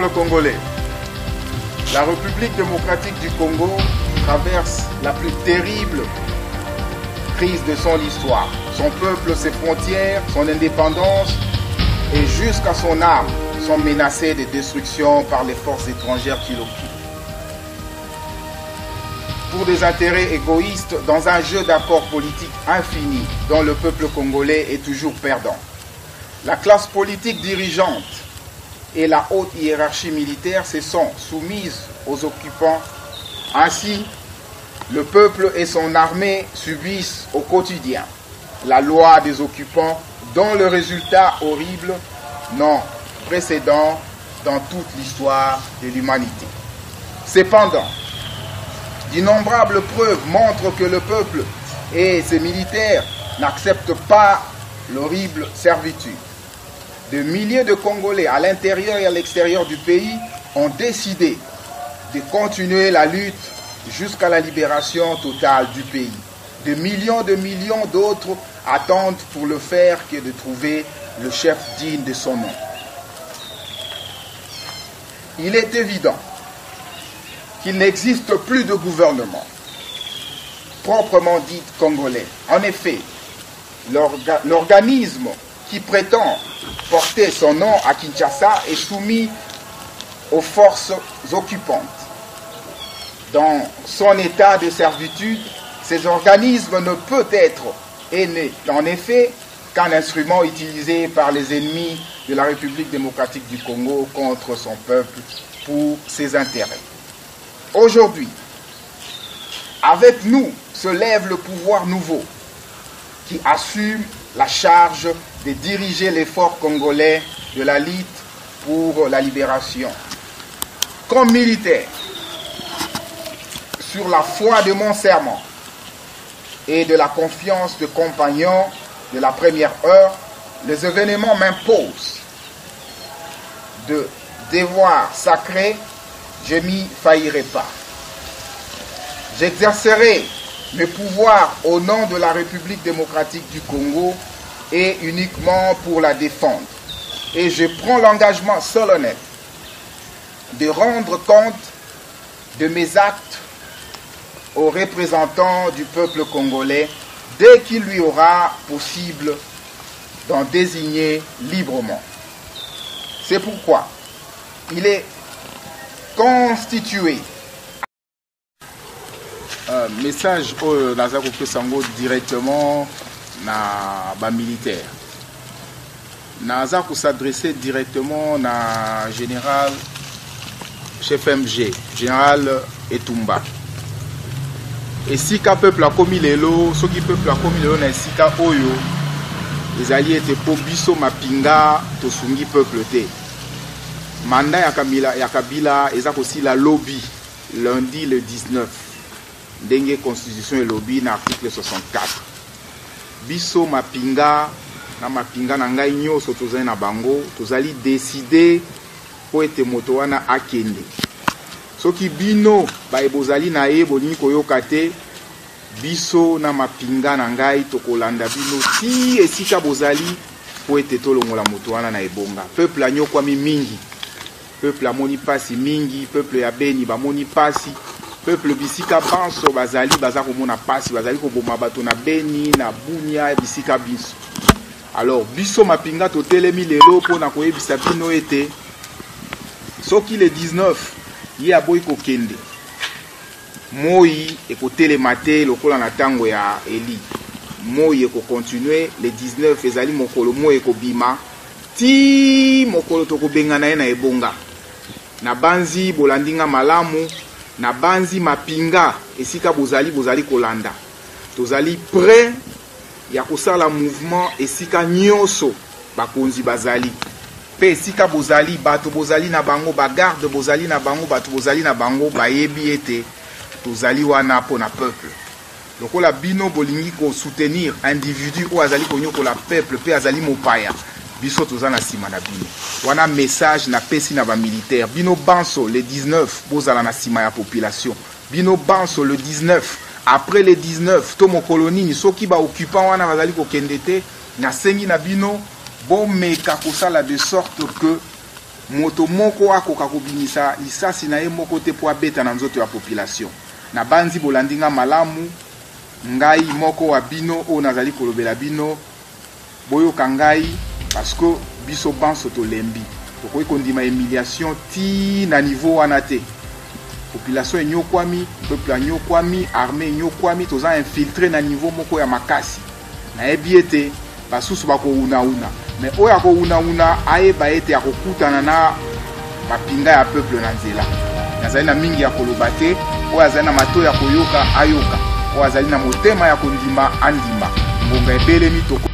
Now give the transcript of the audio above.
peuple congolais. La République démocratique du Congo traverse la plus terrible crise de son histoire. Son peuple, ses frontières, son indépendance et jusqu'à son âme sont menacés de destruction par les forces étrangères qui l'occupent. Pour des intérêts égoïstes, dans un jeu d'accords politiques infini dont le peuple congolais est toujours perdant. La classe politique dirigeante et la haute hiérarchie militaire se sont soumises aux occupants. Ainsi, le peuple et son armée subissent au quotidien la loi des occupants dont le résultat horrible non précédent dans toute l'histoire de l'humanité. Cependant, d'innombrables preuves montrent que le peuple et ses militaires n'acceptent pas l'horrible servitude. De milliers de Congolais à l'intérieur et à l'extérieur du pays ont décidé de continuer la lutte jusqu'à la libération totale du pays. De millions d'autres attendent pour le faire que de trouver le chef digne de son nom. Il est évident qu'il n'existe plus de gouvernement proprement dit congolais. En effet, l'organisme qui prétend porter son nom à Kinshasa est soumis aux forces occupantes. Dans son état de servitude, ces organismes ne peuvent être en effet qu'un instrument utilisé par les ennemis de la République démocratique du Congo contre son peuple pour ses intérêts. Aujourd'hui, avec nous se lève le pouvoir nouveau qui assume la charge de diriger l'effort congolais de la lutte pour la libération. Comme militaire, sur la foi de mon serment et de la confiance de compagnons de la première heure, les événements m'imposent de devoir sacré, je m'y faillirai pas. J'exercerai mes pouvoirs au nom de la République démocratique du Congo et uniquement pour la défendre. Et je prends l'engagement solennel de rendre compte de mes actes aux représentants du peuple congolais dès qu'il lui aura possible d'en désigner librement. C'est pourquoi il est constitué. Message au Nazako Pesango directement na ba militaire. Nazako s'adresser directement na général chef MG, général Etumba. Et si ka peuple a commis lelo, ce qui peuple a commis lelo na sika oyo, les alliés étaient pour biso mapinga to sungi peuple te. Mandat ya Kabila ezako aussi la lobby lundi le 19. Dengue constitution et lobby na article 64. Biso mapinga na mapinga na ngai nyoso tozali na bango, tozali décider po ete moto wana akende. Soki bino ba ebozali na ye boni koyoka te, biso na mapinga na ngai tokolanda bino ti esika bozali po ete tolongola moto wana na ebonga. Peuple anyokwami mingi. Peuple amoni pasi mingi, peuple ya Beni bamoni pasi. Peuple bisika banso bazali baza komona pasi bazali koboma bato na Beni na Bunia bisika biso. Alors biso mapinga totelemi lelo pona koyebisa bino ete soki le 19 ye aboyi kokende moi ekotelema te lokola na tango ya Eli. Moi ekokontinue le 19 ezali mokolo moi ekobima ti mokolo tokobengana ye na ebonga. Na banzi bolandinga malamu na banzi mapinga esika bozali kolanda. Tozali prêt ya kosala mouvement esika nyonso bakonzi bazali. Pe esika bozali bato bozali na bango bagarde bozali na bango bato bozali na bango bayebi ete tozali wana po na peuple. Lokola bino bolingi ko soutenir individu ou azali konyokola peuple pe azali mopaya. Biso tozana sima na bino. Wana message na pesi na ba militaire. Bino banso le 19 bozala na sima ya population. Bino banso le 19 après le 19 to mo colonie soki ba occupant wana bazali ko kendete na sengi na bino bon meka kosala de sorte que moto moko akoka kobimisa lisasi na ye moko te po abeta na nzoto ya population. Na banzi bolandinga malamu ngai moko wa bino o nazali kolobela bino boyoka ngai parce que biso banso to lembi tokoki kondima humiliation ti na niveau wana te. Population enyokwami, peuple enyokwami, armée enyokwami, toza infiltré na niveau moko ya makasi. Na ebiete basusu bako una mais oya ko una ayeba ete akokutana na mapinga ya peuple na nzela. Nazali na mingi ya koloba te, oya azali na mato ya koyoka ayoka, oya azali na motema ya kondima andima. Ngonga ebelemi toko